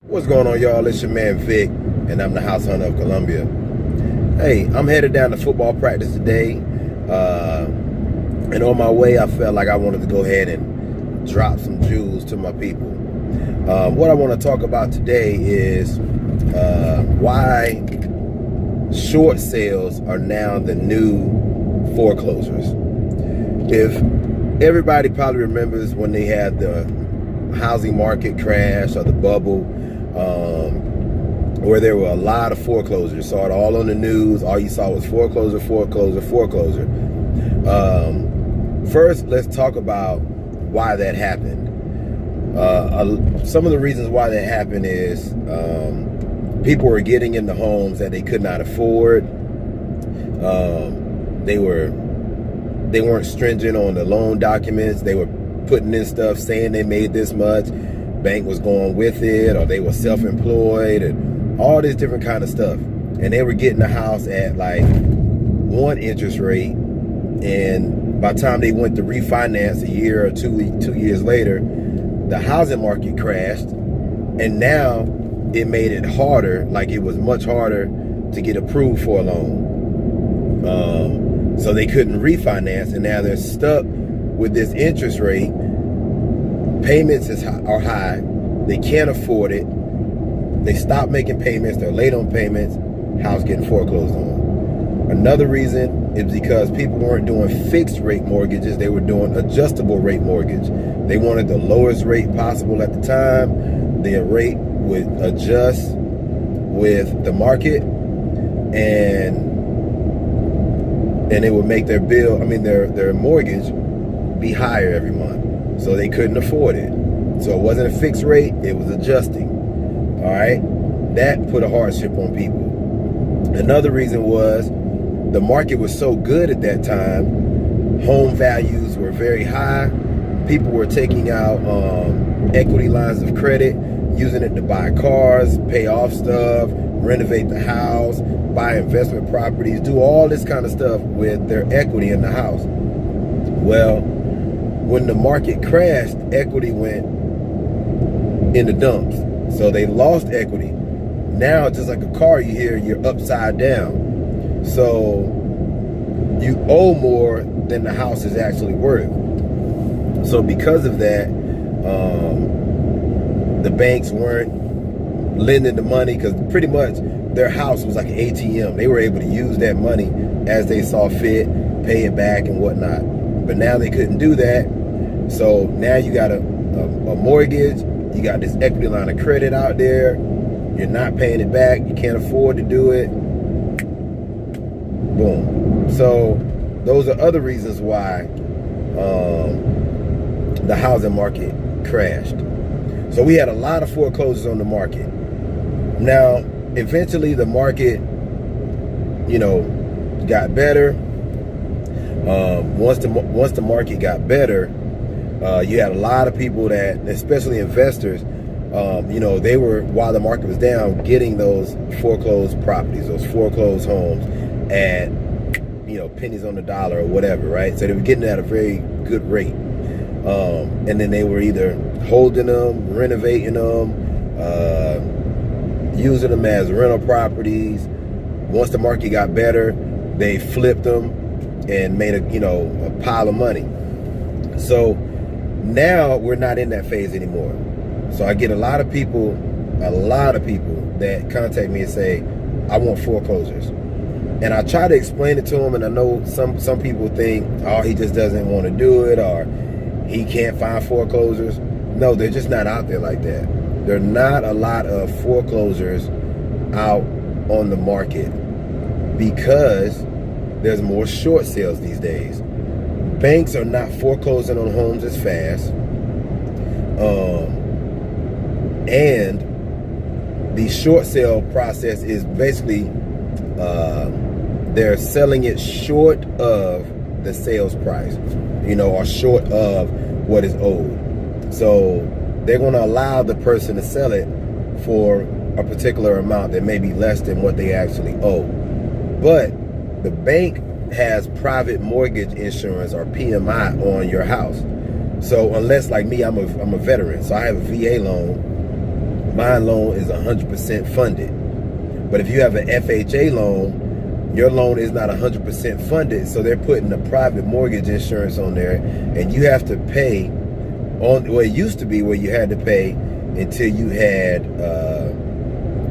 What's going on, y'all? It's your man Vic, and I'm the house hunter of Columbia. Hey, I'm headed down to football practice today, and on my way, I felt like I wanted to go ahead and drop some jewels to my people. What I want to talk about today is why short sales are now the new foreclosures. If everybody probably remembers when they had the housing market crash or the bubble, where there were a lot of foreclosures. Saw it all on the news. All you saw was foreclosure, foreclosure, foreclosure. First, let's talk about why that happened. Some of the reasons why that happened is people were getting into homes that they could not afford. They weren't stringent on the loan documents. They were putting in stuff saying they made this much. Bank was going with it, or they were self-employed, and all this different kind of stuff. And they were getting a house at like one interest rate, and by the time they went to refinance a year or two years later, the housing market crashed, and now it made it harder. Like, it was much harder to get approved for a loan. So they couldn't refinance, and now they're stuck with this interest rate. Payments are high. They can't afford it. They stop making payments. They're late on payments. House getting foreclosed on. Another reason is because people weren't doing fixed rate mortgages. They were doing adjustable rate mortgage. They wanted the lowest rate possible at the time. The rate would adjust with the market, and it would make their their mortgage be higher every month. So they couldn't afford it. So it wasn't a fixed rate, it was adjusting. All right? That put a hardship on people. Another reason was the market was so good at that time. Home values were very high. People were taking out equity lines of credit, using it to buy cars, pay off stuff, renovate the house, buy investment properties, do all this kind of stuff with their equity in the house. Well, when the market crashed, equity went in the dumps. So they lost equity. Now, just like a car, you're upside down. So you owe more than the house is actually worth. So because of that, the banks weren't lending the money, because pretty much their house was like an ATM. They were able to use that money as they saw fit, pay it back and whatnot. But now they couldn't do that. So now you got a mortgage, you got this equity line of credit out there, you're not paying it back, you can't afford to do it. Boom. So those are other reasons why the housing market crashed. So we had a lot of foreclosures on the market. Now, eventually the market, got better. Once the market got better, you had a lot of people that, especially investors, they were, while the market was down, getting those foreclosed properties, those foreclosed homes at, pennies on the dollar or whatever, right? So they were getting at a very good rate. And then they were either holding them, renovating them, using them as rental properties. Once the market got better, they flipped them and made a pile of money. So now we're not in that phase anymore. So I get a lot of people that contact me and say, I want foreclosures. And I try to explain it to them, and I know some people think, oh, he just doesn't want to do it, or he can't find foreclosures. No, they're just not out there like that. There are not a lot of foreclosures out on the market because there's more short sales these days. Banks are not foreclosing on homes as fast. And the short sale process is basically they're selling it short of the sales price, or short of what is owed. So they're going to allow the person to sell it for a particular amount that may be less than what they actually owe. But the bank has private mortgage insurance, or PMI, on your house. So unless, like me, I'm a veteran, so I have a VA loan. My loan is 100% funded. But if you have an FHA loan, your loan is not 100% funded, so they're putting a private mortgage insurance on there, and you have to pay on, well, it used to be where you had to pay until you had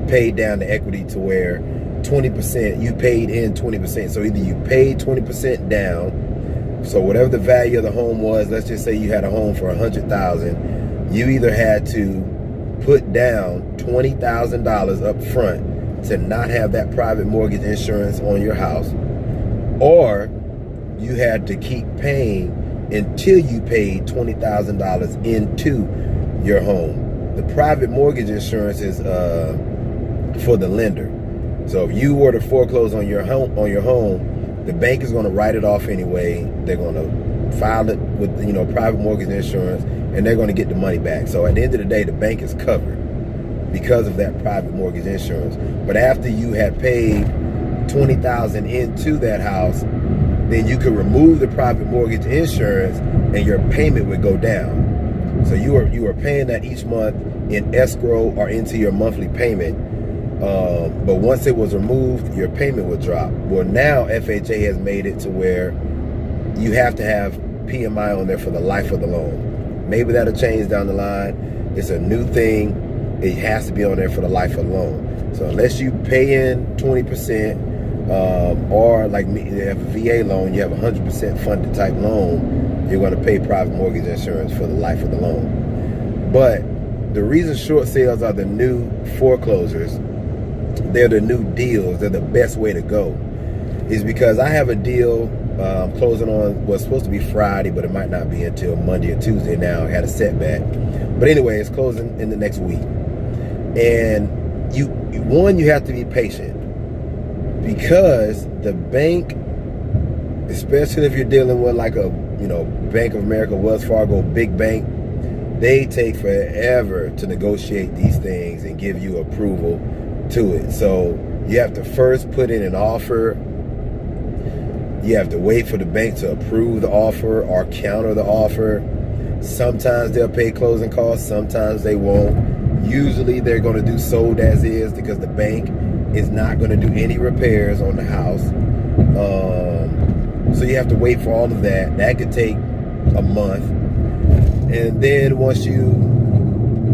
paid down the equity to where 20%, you paid in 20%. So either you paid 20% down, so whatever the value of the home was, let's just say you had a home for $100,000, you either had to put down $20,000 up front to not have that private mortgage insurance on your house, or you had to keep paying until you paid $20,000 into your home. The private mortgage insurance is for the lender. So if you were to foreclose on your home, the bank is going to write it off anyway. They're going to file it with, you know, private mortgage insurance, and they're going to get the money back. So at the end of the day, the bank is covered because of that private mortgage insurance. But after you had paid $20,000 into that house, then you could remove the private mortgage insurance and your payment would go down. So you were paying that each month in escrow or into your monthly payment. But once it was removed, your payment would drop. Well, now FHA has made it to where you have to have PMI on there for the life of the loan. Maybe that'll change down the line. It's a new thing. It has to be on there for the life of the loan. So unless you pay in 20%, or like me, you have a VA loan, you have a 100% funded type loan, you're going to pay private mortgage insurance for the life of the loan. But the reason short sales are the new foreclosures, they're the new deals, they're the best way to go, is because I have a deal closing on what's supposed to be Friday, but it might not be until Monday or Tuesday now. I had a setback. But anyway, it's closing in the next week. And you have to be patient, because the bank, especially if you're dealing with like a, you know, Bank of America, Wells Fargo, big bank, they take forever to negotiate these things and give you approval to it. So you have to first put in an offer. You have to wait for the bank to approve the offer or counter the offer. Sometimes they'll pay closing costs, sometimes they won't. Usually they're going to do sold as is, because the bank is not going to do any repairs on the house. So you have to wait for all of that. That could take a month. And then once you,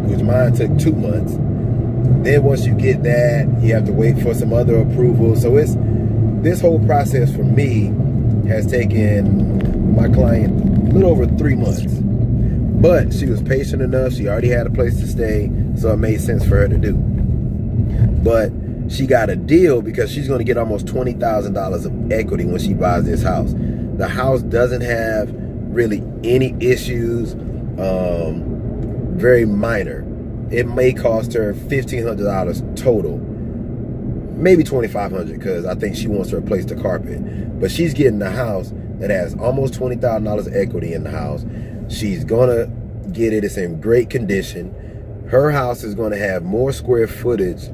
which mine took 2 months, then once you get that, you have to wait for some other approval. So this whole process for me has taken my client a little over 3 months. But she was patient enough. She already had a place to stay, so it made sense for her to do. But she got a deal because she's going to get almost $20,000 of equity when she buys this house. The house doesn't have really any issues, very minor. It may cost her $1,500 total, maybe $2,500, because I think she wants to replace the carpet. But she's getting a house that has almost $20,000 equity in the house. She's gonna get it. It's in great condition. Her house is gonna have more square footage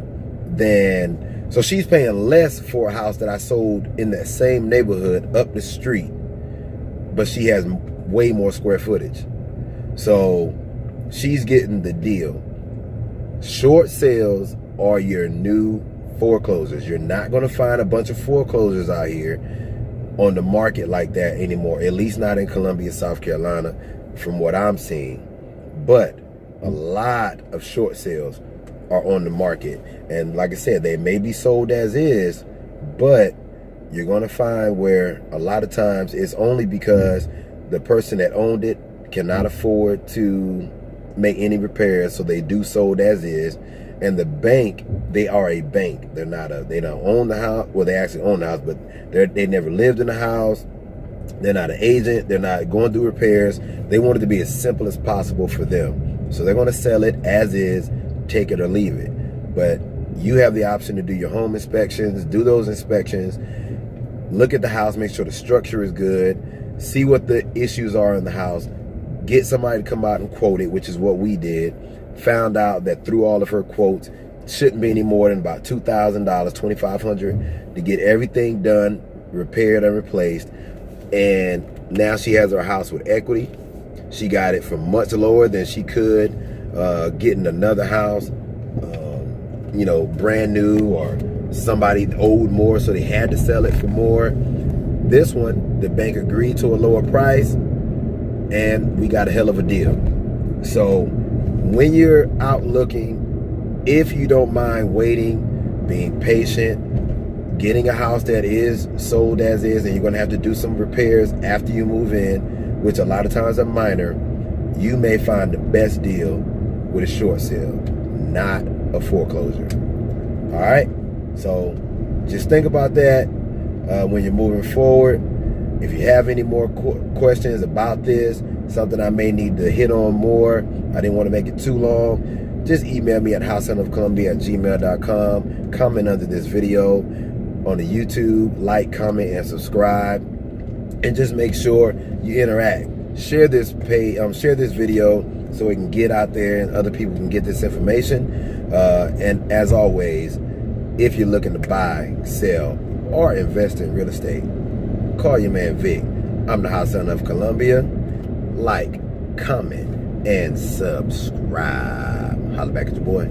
than, so she's paying less for a house that I sold in that same neighborhood up the street, but she has way more square footage. So she's getting the deal. Short sales are your new foreclosures. You're not gonna find a bunch of foreclosures out here on the market like that anymore, at least not in Columbia, South Carolina, from what I'm seeing. But a lot of short sales are on the market, and like I said, they may be sold as is, but you're going to find where a lot of times it's only because the person that owned it cannot afford to make any repairs, so they do sold as is. And the bank, they are a bank. They don't own the house. Well, they actually own the house, but they never lived in the house. They're not an agent. They're not going through repairs. They want it to be as simple as possible for them. So they're going to sell it as is, take it or leave it. But you have the option to do your home inspections, do those inspections, look at the house, make sure the structure is good, see what the issues are in the house, get somebody to come out and quote it, which is what we did. Found out that through all of her quotes, shouldn't be any more than about $2,000, $2,500 to get everything done, repaired and replaced. And now she has her house with equity. She got it for much lower than she could getting another house. brand new, or somebody owed more, so they had to sell it for more. This one, the bank agreed to a lower price, and we got a hell of a deal. So when you're out looking, if you don't mind waiting, being patient, getting a house that is sold as is, and you're going to have to do some repairs after you move in, which a lot of times are minor, you may find the best deal with a short sale, not a foreclosure. All right? So just think about that when you're moving forward. If you have any more questions about this, something I may need to hit on more, I didn't want to make it too long, just email me at houseofcolumbia@gmail.com. Comment under this video on the YouTube, like, comment, and subscribe, and just make sure you interact. Share this video so it can get out there and other people can get this information. And as always, if you're looking to buy, sell, or invest in real estate, call your man Vic. I'm the House Son of Columbia. Like, comment, and subscribe. Holla back at your boy.